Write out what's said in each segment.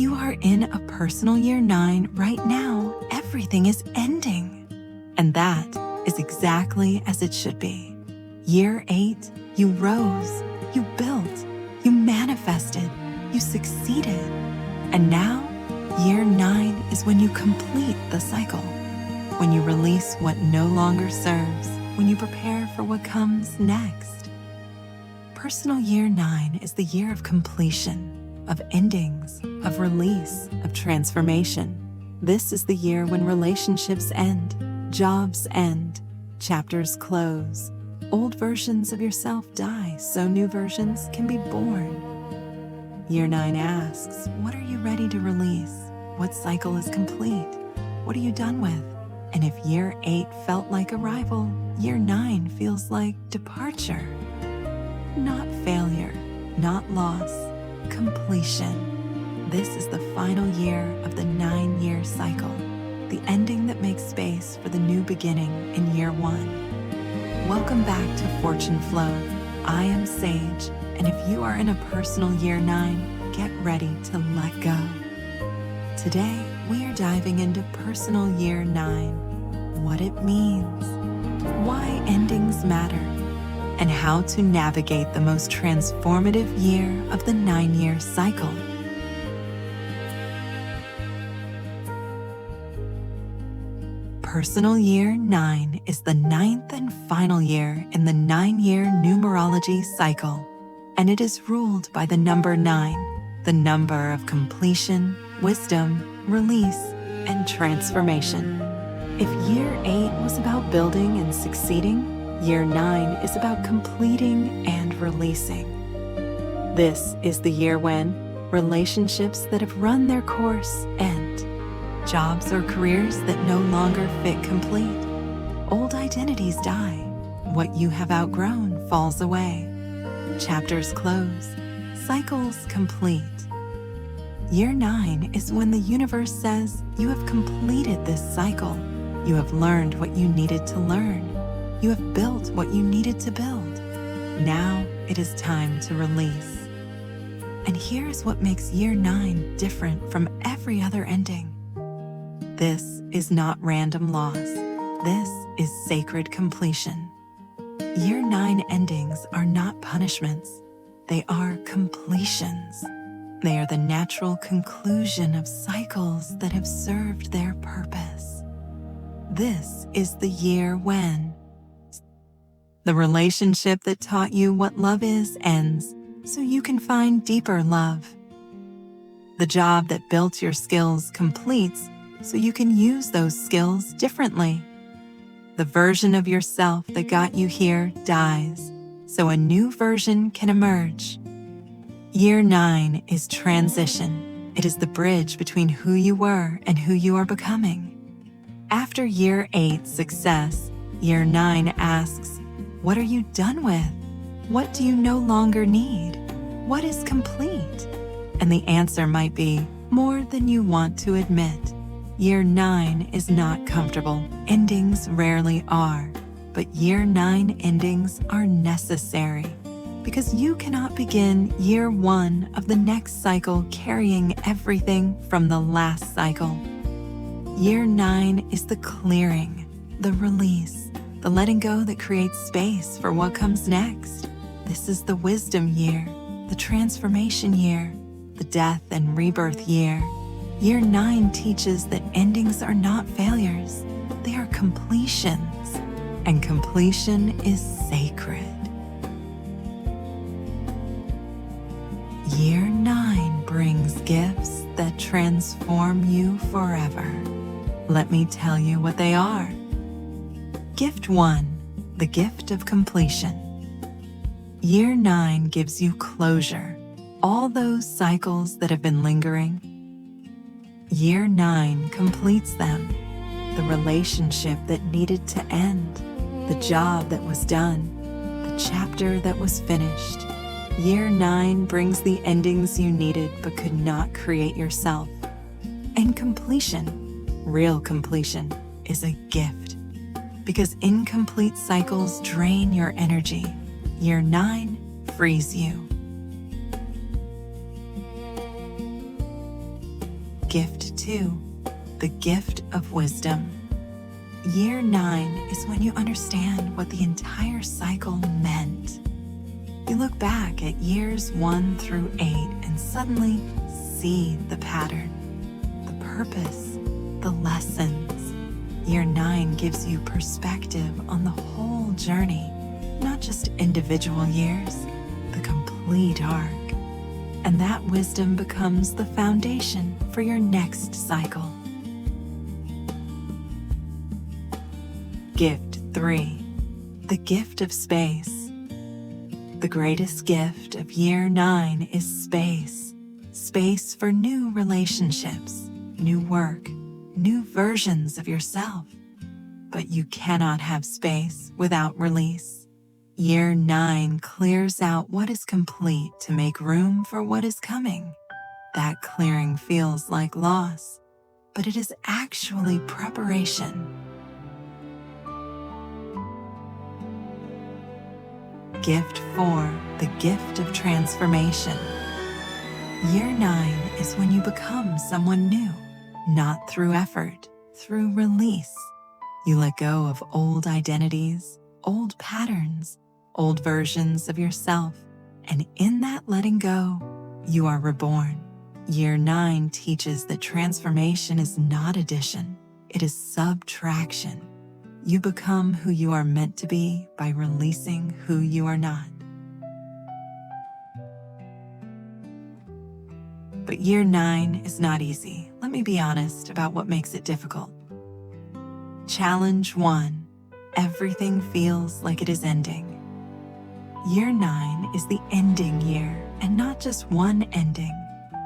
you are in a personal year 9 right now, everything is ending. And that is exactly as it should be. Year 8, you rose, you built, you manifested, you succeeded. And now, year 9 is when you complete the cycle, when you release what no longer serves, when you prepare for what comes next. Personal year 9 is the year of completion, of endings, of release, of transformation. This is the year when relationships end, jobs end, chapters close, old versions of yourself die so new versions can be born. Year 9 asks, what are you ready to release? What cycle is complete? What are you done with? And if year 8 felt like arrival, year 9 feels like departure. Not failure, not loss, completion. This is the final year of the 9-year cycle, the ending that makes space for the new beginning in year 1. Welcome back to Fortune Flow. I am Sage, and if you are in a personal year 9, get ready to let go. Today, we are diving into personal year 9, what it means, why endings matter, and how to navigate the most transformative year of the 9-year cycle. Personal year 9 is the 9th and final year in the 9-year numerology cycle, and it is ruled by the number 9, the number of completion, wisdom, release, and transformation. If year 8 was about building and succeeding, year 9 is about completing and releasing. This is the year when relationships that have run their course end, jobs or careers that no longer fit complete, old identities die, what you have outgrown falls away, chapters close, cycles complete. Year 9 is when the universe says you have completed this cycle. You have learned what you needed to learn. You have built what you needed to build. Now it is time to release. And here's what makes year 9 different from every other ending. This is not random loss. This is sacred completion. Year 9 endings are not punishments. They are completions. They are the natural conclusion of cycles that have served their purpose. This is the year when the relationship that taught you what love is ends, so you can find deeper love. The job that built your skills completes, so you can use those skills differently. The version of yourself that got you here dies, so a new version can emerge. Year 9 is transition. It is the bridge between who you were and who you are becoming. After year 8 success, year 9 asks, what are you done with? What do you no longer need? What is complete? And the answer might be more than you want to admit. Year 9 is not comfortable. Endings rarely are. But year 9 endings are necessary because you cannot begin year 1 of the next cycle carrying everything from the last cycle. Year 9 is the clearing, the release, the letting go that creates space for what comes next. This is the wisdom year, the transformation year, the death and rebirth year. Year 9 teaches that endings are not failures, they are completions, and completion is sacred. Year 9 brings gifts that transform you forever. Let me tell you what they are. Gift 1, the gift of completion. Year 9 gives you closure, all those cycles that have been lingering. Year 9 completes them, the relationship that needed to end, the job that was done, the chapter that was finished. Year 9 brings the endings you needed but could not create yourself. And completion, real completion, is a gift. Because incomplete cycles drain your energy. Year 9 frees you. Gift 2, the gift of wisdom. Year 9 is when you understand what the entire cycle meant. You look back at years 1 through 8 and suddenly see the pattern, the purpose, the lessons. Year 9 gives you perspective on the whole journey, not just individual years, the complete arc. And that wisdom becomes the foundation for your next cycle. Gift 3, the gift of space. The greatest gift of year 9 is space. Space for new relationships, new work, new versions of yourself. But you cannot have space without release. Year 9 clears out what is complete to make room for what is coming. That clearing feels like loss, but it is actually preparation. Gift 4, the gift of transformation. Year 9 is when you become someone new, not through effort, through release. You let go of old identities, old patterns, old versions of yourself, and in that letting go, you are reborn. Year 9 teaches that transformation is not addition, it is subtraction. You become who you are meant to be by releasing who you are not. But year 9 is not easy. Let me be honest about what makes it difficult. Challenge 1. Everything feels like it is ending. Year 9 is the ending year, and not just one ending,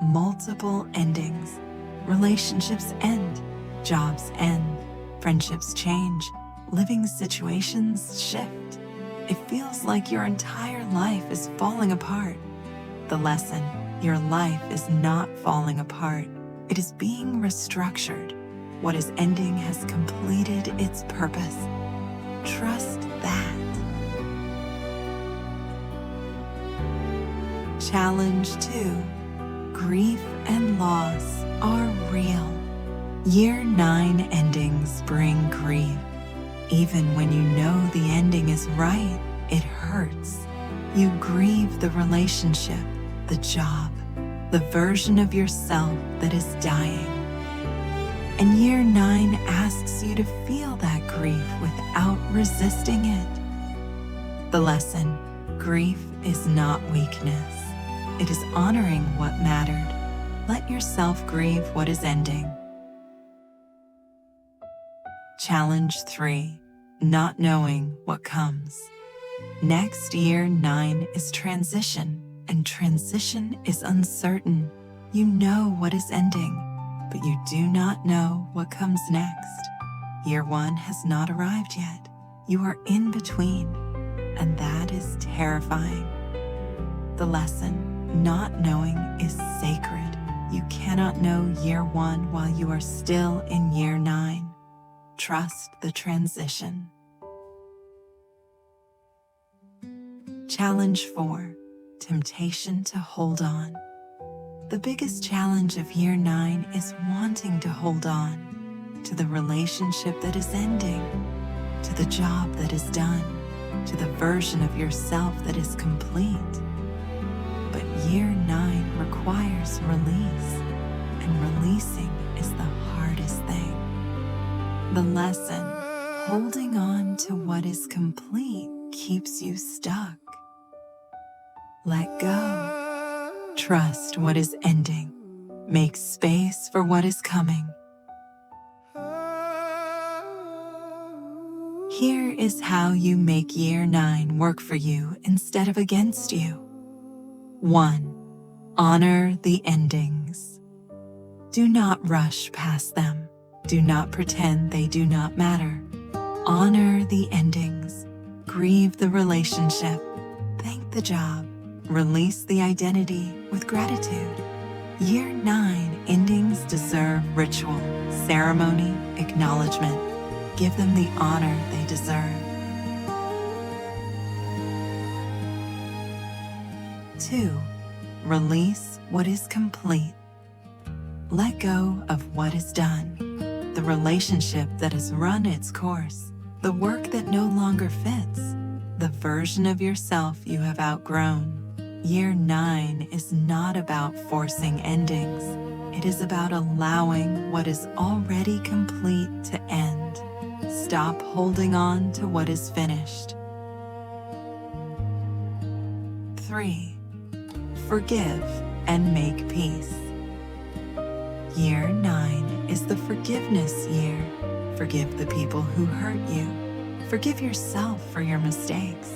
multiple endings. Relationships end, jobs end, friendships change, living situations shift. It feels like your entire life is falling apart. The lesson, your life is not falling apart. It is being restructured. What is ending has completed its purpose. Trust that. Challenge 2. Grief and loss are real. Year 9 endings bring grief. Even when you know the ending is right, it hurts. You grieve the relationship, the job, the version of yourself that is dying. And year 9 asks you to feel that grief without resisting it. The lesson, grief is not weakness. It is honoring what mattered. Let yourself grieve what is ending. Challenge 3. Not knowing what comes. Next year 9 is transition, and transition is uncertain. You know what is ending, but you do not know what comes next. Year 1 has not arrived yet. You are in between, and that is terrifying. The lesson, not knowing, is sacred. You cannot know year 1 while you are still in year 9. Trust the transition. Challenge 4. Temptation to hold on. The biggest challenge of year 9 is wanting to hold on to the relationship that is ending, to the job that is done, to the version of yourself that is complete. But year 9 requires release, and releasing is the hardest thing. The lesson, holding on to what is complete keeps you stuck. Let go. Trust what is ending. Make space for what is coming. Here is how you make year 9 work for you instead of against you. 1. Honor the endings. Do not rush past them. Do not pretend they do not matter. Honor the endings. Grieve the relationship. Thank the job. Release the identity with gratitude. Year 9 endings deserve ritual, ceremony, acknowledgement. Give them the honor they deserve. 2. Release what is complete. Let go of what is done, the relationship that has run its course, the work that no longer fits, the version of yourself you have outgrown. Year 9 is not about forcing endings. It is about allowing what is already complete to end. Stop holding on to what is finished. 3. Forgive and make peace. Year 9 is the forgiveness year. Forgive the people who hurt you. Forgive yourself for your mistakes.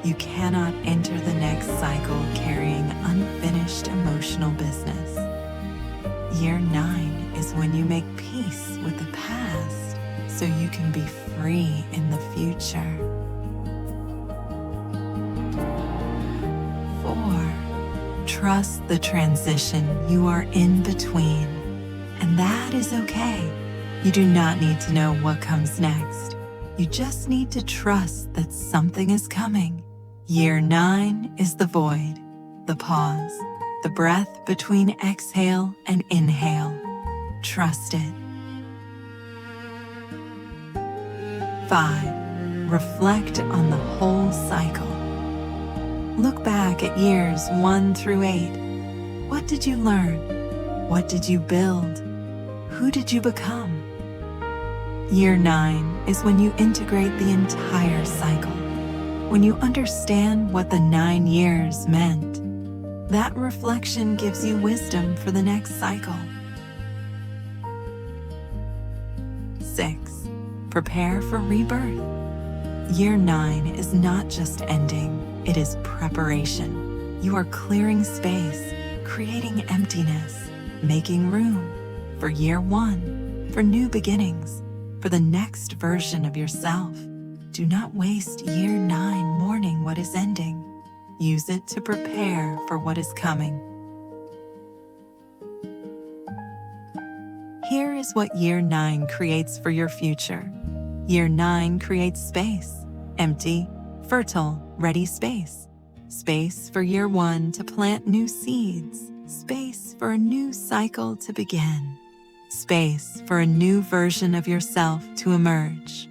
You cannot enter the next cycle carrying unfinished emotional business. Year 9 is when you make peace with the past so you can be free in the future. 4. Trust the transition you are in between. And that is okay. You do not need to know what comes next. You just need to trust that something is coming. Year 9 is the void, the pause, the breath between exhale and inhale. Trust it. 5. Reflect on the whole cycle. Look back at years 1 through 8. What did you learn? What did you build? Who did you become? Year 9 is when you integrate the entire cycle. When you understand what the 9 years meant, that reflection gives you wisdom for the next cycle. 6. Prepare for rebirth. Year 9 is not just ending, it is preparation. You are clearing space, creating emptiness, making room for year 1, for new beginnings, for the next version of yourself. Do not waste year 9 mourning what is ending. Use it to prepare for what is coming. Here is what year 9 creates for your future. Year 9 creates space, empty, fertile, ready space. Space for year 1 to plant new seeds. Space for a new cycle to begin. Space for a new version of yourself to emerge.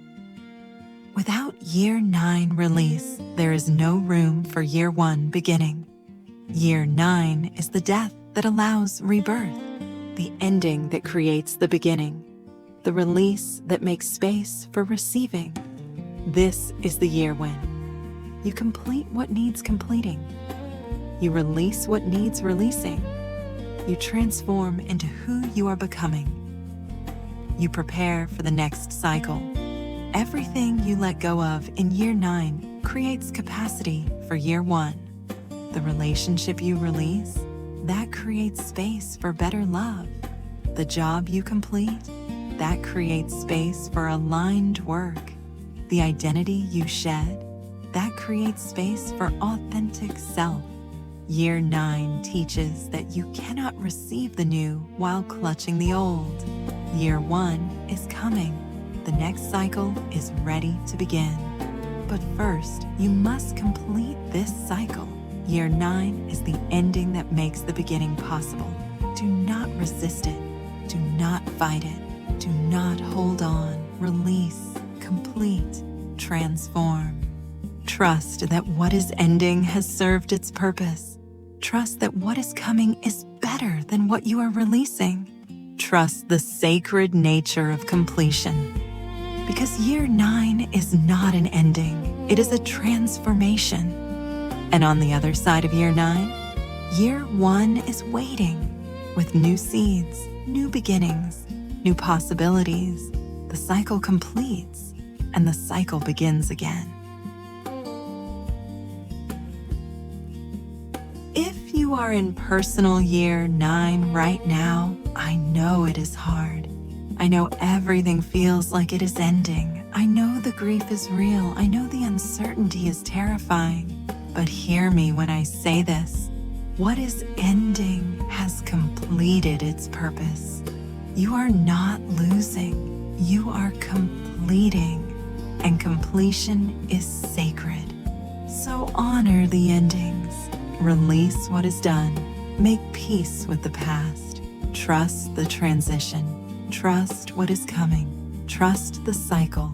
Without year 9 release, there is no room for year 1 beginning. Year 9 is the death that allows rebirth, the ending that creates the beginning, the release that makes space for receiving. This is the year when you complete what needs completing. You release what needs releasing. You transform into who you are becoming. You prepare for the next cycle. Everything you let go of in year 9 creates capacity for year 1. The relationship you release, that creates space for better love. The job you complete, that creates space for aligned work. The identity you shed, that creates space for authentic self. Year 9 teaches that you cannot receive the new while clutching the old. Year 1 is coming. The next cycle is ready to begin. But first, you must complete this cycle. Year 9 is the ending that makes the beginning possible. Do not resist it. Do not fight it. Do not hold on. Release, complete, transform. Trust that what is ending has served its purpose. Trust that what is coming is better than what you are releasing. Trust the sacred nature of completion. Because year 9 is not an ending, it is a transformation. And on the other side of year 9, year 1 is waiting with new seeds, new beginnings, new possibilities. The cycle completes and the cycle begins again. If you are in personal year 9 right now, I know it is hard. I know everything feels like it is ending. I know the grief is real. I know the uncertainty is terrifying. But hear me when I say this. What is ending has completed its purpose. You are not losing. You are completing. And completion is sacred. So honor the endings. Release what is done. Make peace with the past. Trust the transition. Trust what is coming. Trust the cycle.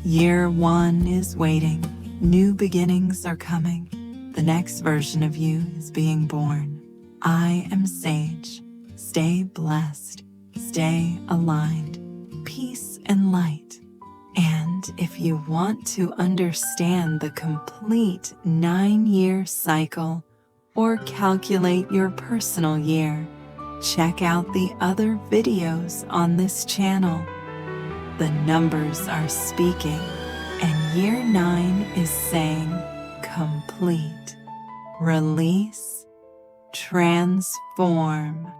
Year 1 is waiting. New beginnings are coming. The next version of you is being born. I am Sage. Stay blessed. Stay aligned. Peace and light. And if you want to understand the complete 9-year cycle or calculate your personal year, check out the other videos on this channel. The numbers are speaking, and year 9 is saying complete, release, transform.